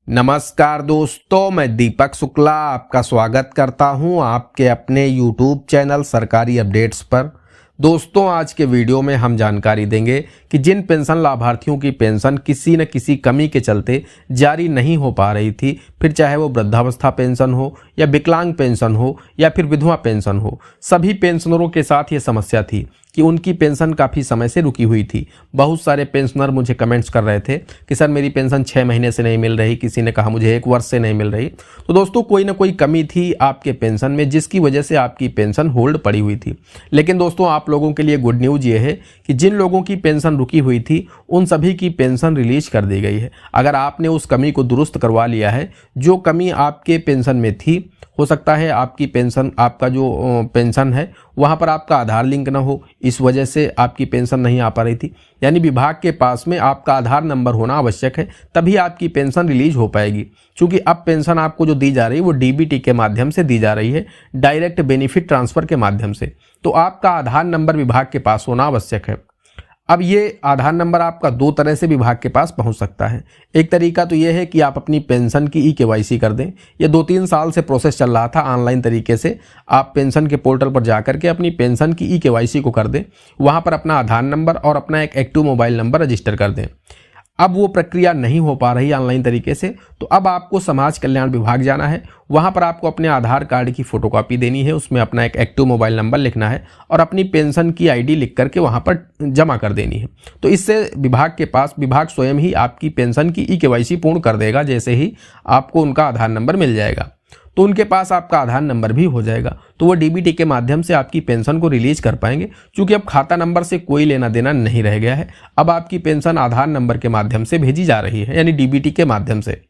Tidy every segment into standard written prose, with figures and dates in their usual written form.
नमस्कार दोस्तों, मैं दीपक शुक्ला आपका स्वागत करता हूं आपके अपने YouTube चैनल सरकारी अपडेट्स पर। दोस्तों, आज के वीडियो में हम जानकारी देंगे कि जिन पेंशन लाभार्थियों की पेंशन किसी न किसी कमी के चलते जारी नहीं हो पा रही थी, फिर चाहे वो वृद्धावस्था पेंशन हो या विकलांग पेंशन हो या फिर विधवा पेंशन हो, सभी पेंशनरों के साथ ये समस्या थी कि उनकी पेंशन काफ़ी समय से रुकी हुई थी। बहुत सारे पेंशनर मुझे कमेंट्स कर रहे थे कि सर मेरी पेंशन 6 महीने से नहीं मिल रही, किसी ने कहा मुझे 1 वर्ष से नहीं मिल रही। तो दोस्तों, कोई ना कोई कमी थी आपके पेंशन में जिसकी वजह से आपकी पेंशन होल्ड पड़ी हुई थी। लेकिन दोस्तों, आप लोगों के लिए गुड न्यूज़ ये है कि जिन लोगों की पेंशन रुकी हुई थी उन सभी की पेंशन रिलीज कर दी गई है। अगर आपने उस कमी को दुरुस्त करवा लिया है, जो कमी आपके पेंशन में थी, हो सकता है आपकी पेंशन, आपका जो पेंशन है वहाँ पर आपका आधार लिंक ना हो, इस वजह से आपकी पेंशन नहीं आ पा रही थी। यानी विभाग के पास में आपका आधार नंबर होना आवश्यक है, तभी आपकी पेंशन रिलीज हो पाएगी। क्योंकि अब पेंशन आपको जो दी जा रही है वो डीबीटी के माध्यम से दी जा रही है, डायरेक्ट बेनिफिट ट्रांसफ़र के माध्यम से। तो आपका आधार नंबर विभाग के पास होना आवश्यक है। अब ये आधार नंबर आपका 2 तरह से विभाग के पास पहुंच सकता है। एक तरीका तो ये है कि आप अपनी पेंशन की ई-केवाईसी कर दें। ये 2-3 साल से प्रोसेस चल रहा था ऑनलाइन तरीके से। आप पेंशन के पोर्टल पर जा करके अपनी पेंशन की ई-केवाईसी को कर दें, वहाँ पर अपना आधार नंबर और अपना एक एक्टिव मोबाइल नंबर रजिस्टर कर दें। अब वो प्रक्रिया नहीं हो पा रही ऑनलाइन तरीके से, तो अब आपको समाज कल्याण विभाग जाना है। वहाँ पर आपको अपने आधार कार्ड की फ़ोटोकॉपी देनी है, उसमें अपना एक एक्टिव मोबाइल नंबर लिखना है और अपनी पेंशन की आईडी लिख करके वहाँ पर जमा कर देनी है। तो इससे विभाग के पास, विभाग स्वयं ही आपकी पेंशन की ई-केवाईसी पूर्ण कर देगा। जैसे ही आपको उनका आधार नंबर मिल जाएगा तो उनके पास आपका आधार नंबर भी हो जाएगा, तो वो डीबीटी के माध्यम से आपकी पेंशन को रिलीज कर पाएंगे। क्योंकि अब खाता नंबर से कोई लेना देना नहीं रह गया है, अब आपकी पेंशन आधार नंबर के माध्यम से भेजी जा रही है, यानी डीबीटी के माध्यम से।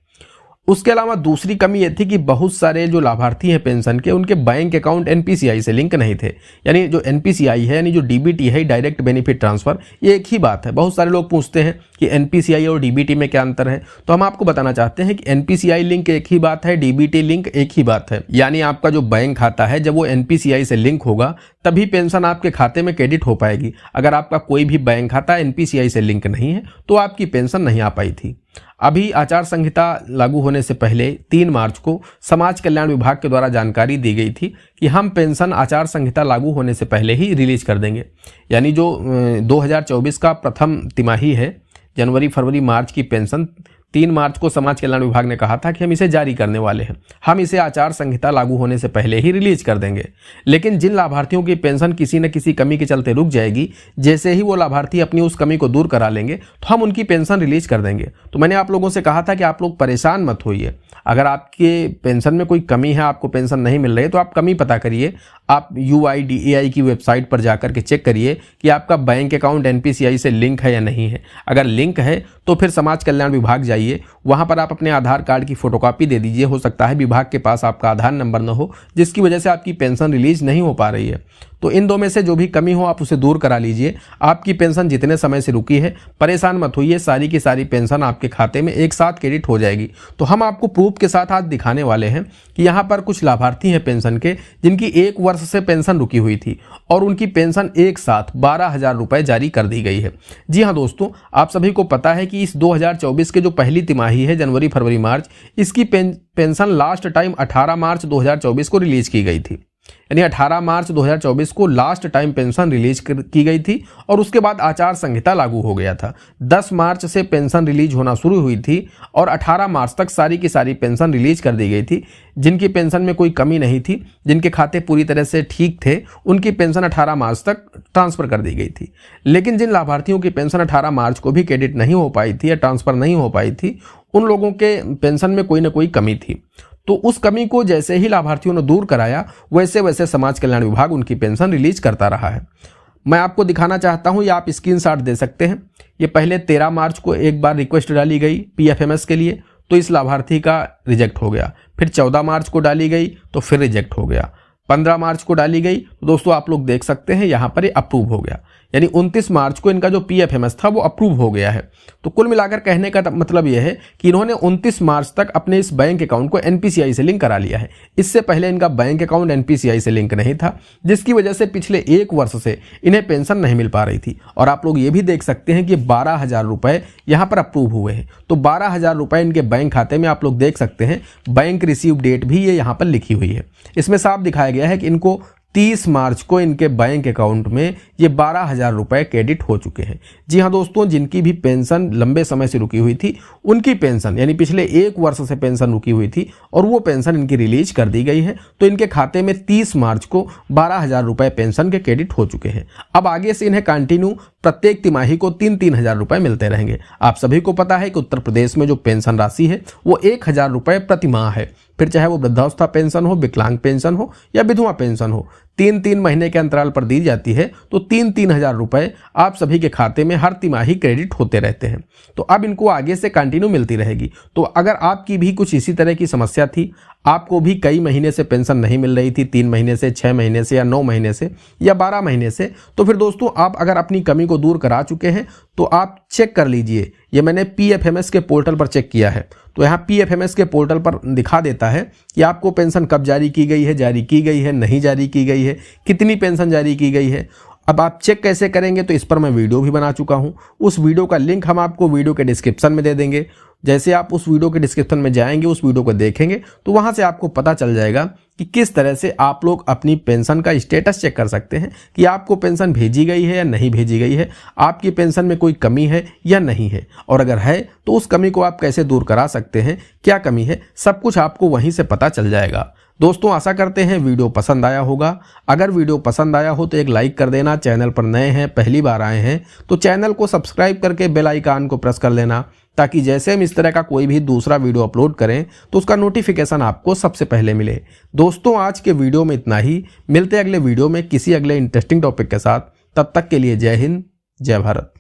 उसके अलावा दूसरी कमी ये थी कि बहुत सारे जो लाभार्थी हैं पेंशन के, उनके बैंक अकाउंट एनपीसीआई से लिंक नहीं थे। यानी जो एनपीसीआई है, यानी जो डीबीटी है, डायरेक्ट बेनिफिट ट्रांसफ़र, ये एक ही बात है। बहुत सारे लोग पूछते हैं कि एनपीसीआई और डीबीटी में क्या अंतर है, तो हम आपको बताना चाहते हैं कि एनपीसीआई लिंक एक ही बात है, डीबीटी लिंक एक ही बात है। यानी आपका जो बैंक खाता है, जब वो एनपीसीआई से लिंक होगा तभी पेंशन आपके खाते में क्रेडिट हो पाएगी। अगर आपका कोई भी बैंक खाता एनपीसीआई से लिंक नहीं है तो आपकी पेंशन नहीं आ पाई थी। अभी आचार संहिता लागू होने से पहले 3 मार्च को समाज कल्याण विभाग के द्वारा जानकारी दी गई थी कि हम पेंशन आचार संहिता लागू होने से पहले ही रिलीज कर देंगे। यानी जो 2024 का प्रथम तिमाही है, जनवरी, फरवरी, मार्च की पेंशन 3 मार्च को समाज कल्याण विभाग ने कहा था कि हम इसे जारी करने वाले हैं, हम इसे आचार संहिता लागू होने से पहले ही रिलीज कर देंगे। लेकिन जिन लाभार्थियों की पेंशन किसी न किसी कमी के चलते रुक जाएगी, जैसे ही वो लाभार्थी अपनी उस कमी को दूर करा लेंगे तो हम उनकी पेंशन रिलीज कर देंगे। तो मैंने आप लोगों से कहा था कि आप लोग परेशान मत होइए। अगर आपके पेंशन में कोई कमी है, आपको पेंशन नहीं मिल रही है, तो आप कमी पता करिए। आप UIDAI की वेबसाइट पर जाकर के चेक करिए कि आपका बैंक अकाउंट एनपीसीआई से लिंक है या नहीं है। अगर लिंक है तो फिर समाज कल्याण विभाग जाइए, वहाँ पर आप अपने आधार कार्ड की फ़ोटोकॉपी दे दीजिए। हो सकता है विभाग के पास आपका आधार नंबर न हो, जिसकी वजह से आपकी पेंशन रिलीज नहीं हो पा रही है। तो इन 2 में से जो भी कमी हो आप उसे दूर करा लीजिए। आपकी पेंशन जितने समय से रुकी है, परेशान मत होइए, सारी की सारी पेंशन आपके खाते में एक साथ क्रेडिट हो जाएगी। तो हम आपको प्रूफ के साथ आज दिखाने वाले हैं कि यहाँ पर कुछ लाभार्थी हैं पेंशन के, जिनकी 1 वर्ष से पेंशन रुकी हुई थी और उनकी पेंशन एक साथ 12,000 रुपये जारी कर दी गई है। जी हाँ दोस्तों, आप सभी को पता है कि इस 2024 के जो पहली तिमाही है, जनवरी, फरवरी, मार्च, इसकी पेंशन लास्ट टाइम 18 मार्च 2024 को रिलीज की गई थी। यानी 18 मार्च 2024 को लास्ट टाइम पेंशन रिलीज की गई थी और उसके बाद आचार संहिता लागू हो गया था। 10 मार्च से पेंशन रिलीज होना शुरू हुई थी और 18 मार्च तक सारी की सारी पेंशन रिलीज कर दी गई थी। जिनकी पेंशन में कोई कमी नहीं थी, जिनके खाते पूरी तरह से ठीक थे, उनकी पेंशन 18 मार्च तक ट्रांसफ़र कर दी गई थी। लेकिन जिन लाभार्थियों की पेंशन 18 मार्च को भी क्रेडिट नहीं हो पाई थी या ट्रांसफ़र नहीं हो पाई थी, उन लोगों के पेंशन में कोई ना कोई कमी थी। तो उस कमी को जैसे ही लाभार्थियों ने दूर कराया, वैसे वैसे समाज कल्याण विभाग उनकी पेंशन रिलीज करता रहा है। मैं आपको दिखाना चाहता हूं, या आप स्क्रीनशॉट दे सकते हैं। ये पहले 13 मार्च को एक बार रिक्वेस्ट डाली गई PFMS के लिए, तो इस लाभार्थी का रिजेक्ट हो गया। फिर 14 मार्च को डाली गई तो फिर रिजेक्ट हो गया। 15 मार्च को डाली गई तो दोस्तों आप लोग देख सकते हैं यहाँ पर ये अप्रूव हो गया। यानी 29 मार्च को इनका जो पीएफएमएस था वो अप्रूव हो गया है। तो कुल मिलाकर कहने का मतलब यह है कि इन्होंने 29 मार्च तक अपने इस बैंक अकाउंट को एनपीसीआई से लिंक करा लिया है। इससे पहले इनका बैंक अकाउंट एनपीसीआई से लिंक नहीं था, जिसकी वजह से पिछले 1 वर्ष से इन्हें पेंशन नहीं मिल पा रही थी। और आप लोग ये भी देख सकते हैं कि 12,000 रुपए यहाँ पर अप्रूव हुए हैं। तो 12,000 रुपए इनके बैंक खाते में आप लोग देख सकते हैं। बैंक रिसीव डेट भी ये यहाँ पर लिखी हुई है। इसमें साफ दिखाया गया है कि इनको 30 मार्च को इनके बैंक अकाउंट में ये 12,000 रुपए क्रेडिट हो चुके हैं। जी हाँ दोस्तों, जिनकी भी पेंशन लंबे समय से रुकी हुई थी, उनकी पेंशन यानी पिछले 1 वर्ष से पेंशन रुकी हुई थी और वो पेंशन इनकी रिलीज कर दी गई है। तो इनके खाते में 30 मार्च को 12,000 रुपए पेंशन के क्रेडिट हो चुके हैं। अब आगे से इन्हें कंटिन्यू प्रत्येक तिमाही को 3-3 हज़ार रुपए मिलते रहेंगे। आप सभी को पता है कि उत्तर प्रदेश में जो पेंशन राशि है वो 1,000 रुपए प्रति माह है। फिर चाहे वो वृद्धावस्था पेंशन हो, विकलांग पेंशन हो या विधवा पेंशन हो, 3-3 महीने के अंतराल पर दी जाती है। तो 3-3 हज़ार रुपए आप सभी के खाते में हर तिमाही क्रेडिट होते रहते हैं। तो अब इनको आगे से कंटिन्यू मिलती रहेगी। तो अगर आपकी भी कुछ इसी तरह की समस्या थी, आपको भी कई महीने से पेंशन नहीं मिल रही थी, 3 महीने से, 6 महीने से या 9 महीने से या 12 महीने से, तो फिर दोस्तों आप अगर अपनी कमी को दूर करा चुके हैं तो आप चेक कर लीजिए। ये मैंने पीएफएमएस के पोर्टल पर चेक किया है। तो यहाँ पीएफएमएस के पोर्टल पर दिखा देता है कि आपको पेंशन कब जारी की गई है, नहीं जारी की गई है, कितनी पेंशन जारी की गई है। अब आप चेक कैसे करेंगे, तो इस पर मैं वीडियो भी बना चुका हूँ। उस वीडियो का लिंक हम आपको वीडियो के डिस्क्रिप्शन में दे देंगे। जैसे आप उस वीडियो के डिस्क्रिप्शन में जाएंगे, उस वीडियो को देखेंगे, तो वहां से आपको पता चल जाएगा कि किस तरह से आप लोग अपनी पेंशन का स्टेटस चेक कर सकते हैं कि आपको पेंशन भेजी गई है या नहीं भेजी गई है, आपकी पेंशन में कोई कमी है या नहीं है, और अगर है तो उस कमी को आप कैसे दूर करा सकते हैं, क्या कमी है, सब कुछ आपको वहीं से पता चल जाएगा। दोस्तों आशा करते हैं वीडियो पसंद आया होगा। अगर वीडियो पसंद आया हो तो एक लाइक कर देना। चैनल पर नए हैं, पहली बार आए हैं, तो चैनल को सब्सक्राइब करके बेल आइकन को प्रेस कर लेना, ताकि जैसे हम इस तरह का कोई भी दूसरा वीडियो अपलोड करें तो उसका नोटिफिकेशन आपको सबसे पहले मिले। दोस्तों आज के वीडियो में इतना ही। मिलते हैं अगले वीडियो में किसी अगले इंटरेस्टिंग टॉपिक के साथ। तब तक के लिए जय हिंद, जय भारत।